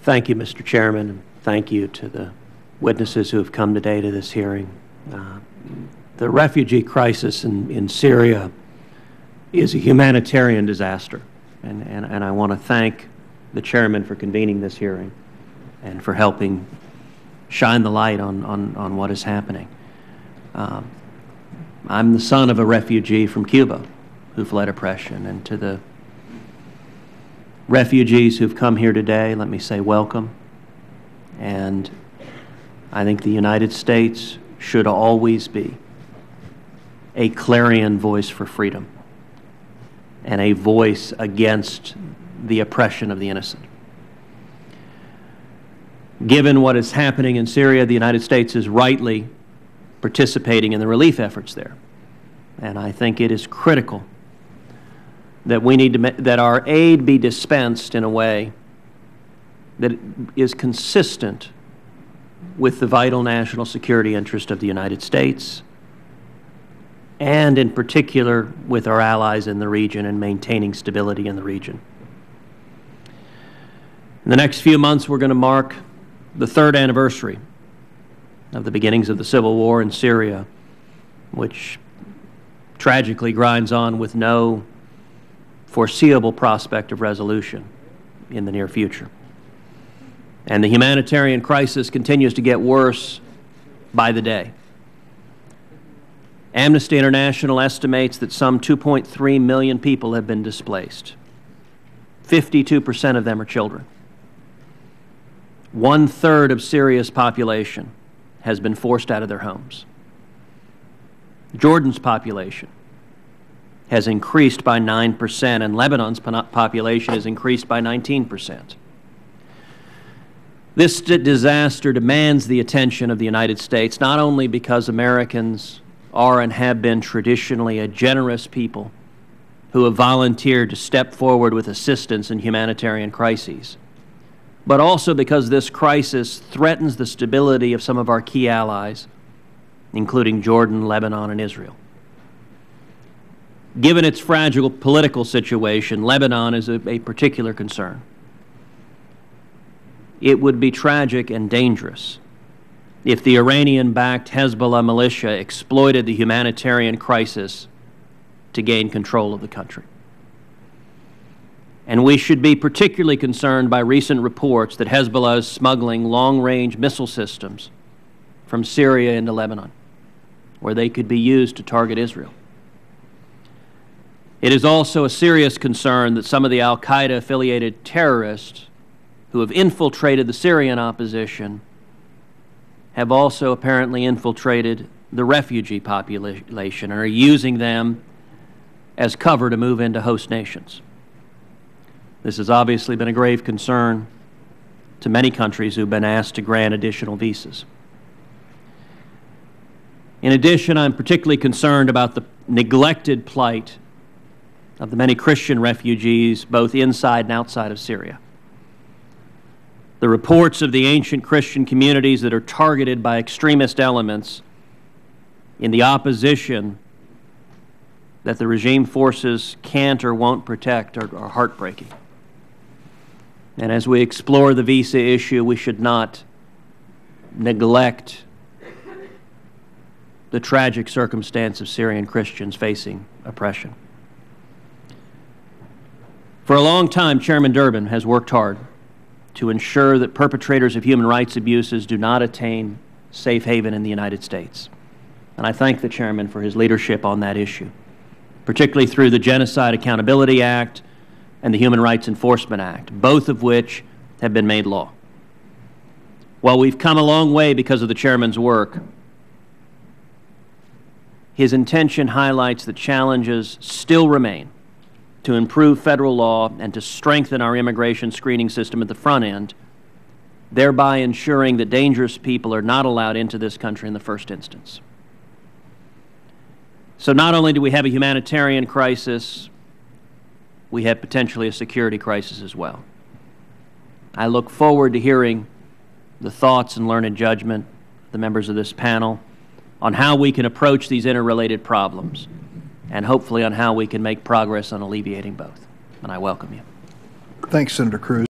Thank you, Mr. Chairman, and thank you to the witnesses who have come today to this hearing. The refugee crisis in Syria is a humanitarian disaster, and I want to thank the Chairman for convening this hearing and for helping shine the light on what is happening. I'm the son of a refugee from Cuba who fled oppression, and to the refugees who've come here today, let me say welcome. And I think the United States should always be a clarion voice for freedom and a voice against the oppression of the innocent. Given what is happening in Syria, the United States is rightly participating in the relief efforts there. And I think it is critical that we need to that our aid be dispensed in a way that is consistent with the vital national security interest of the United States, and in particular with our allies in the region and maintaining stability in the region. In the next few months, we're going to mark the 3rd anniversary of the beginnings of the civil war in Syria, which tragically grinds on with no foreseeable prospect of resolution in the near future. And the humanitarian crisis continues to get worse by the day. Amnesty International estimates that some 2.3 million people have been displaced. 52% of them are children. 1/3 of Syria's population has been forced out of their homes. Jordan's population has increased by 9%, and Lebanon's population has increased by 19%. This disaster demands the attention of the United States, not only because Americans are and have been traditionally a generous people who have volunteered to step forward with assistance in humanitarian crises, but also because this crisis threatens the stability of some of our key allies, including Jordan, Lebanon, and Israel. Given its fragile political situation, Lebanon is a particular concern. It would be tragic and dangerous if the Iranian-backed Hezbollah militia exploited the humanitarian crisis to gain control of the country. And we should be particularly concerned by recent reports that Hezbollah is smuggling long-range missile systems from Syria into Lebanon, where they could be used to target Israel. It is also a serious concern that some of the al-Qaeda-affiliated terrorists who have infiltrated the Syrian opposition have also apparently infiltrated the refugee population and are using them as cover to move into host nations. This has obviously been a grave concern to many countries who've been asked to grant additional visas. In addition, I'm particularly concerned about the neglected plight of the many Christian refugees both inside and outside of Syria. The reports of the ancient Christian communities that are targeted by extremist elements in the opposition that the regime forces can't or won't protect are heartbreaking. And as we explore the visa issue, we should not neglect the tragic circumstance of Syrian Christians facing oppression. For a long time, Chairman Durbin has worked hard to ensure that perpetrators of human rights abuses do not attain safe haven in the United States. And I thank the Chairman for his leadership on that issue, particularly through the Genocide Accountability Act and the Human Rights Enforcement Act, both of which have been made law. While we've come a long way because of the Chairman's work, his intention highlights that challenges still remain to improve federal law and to strengthen our immigration screening system at the front end, thereby ensuring that dangerous people are not allowed into this country in the first instance. So not only do we have a humanitarian crisis, we have potentially a security crisis as well. I look forward to hearing the thoughts and learned judgment of the members of this panel on how we can approach these interrelated problems, and hopefully on how we can make progress on alleviating both. And I welcome you. Thanks, Senator Cruz.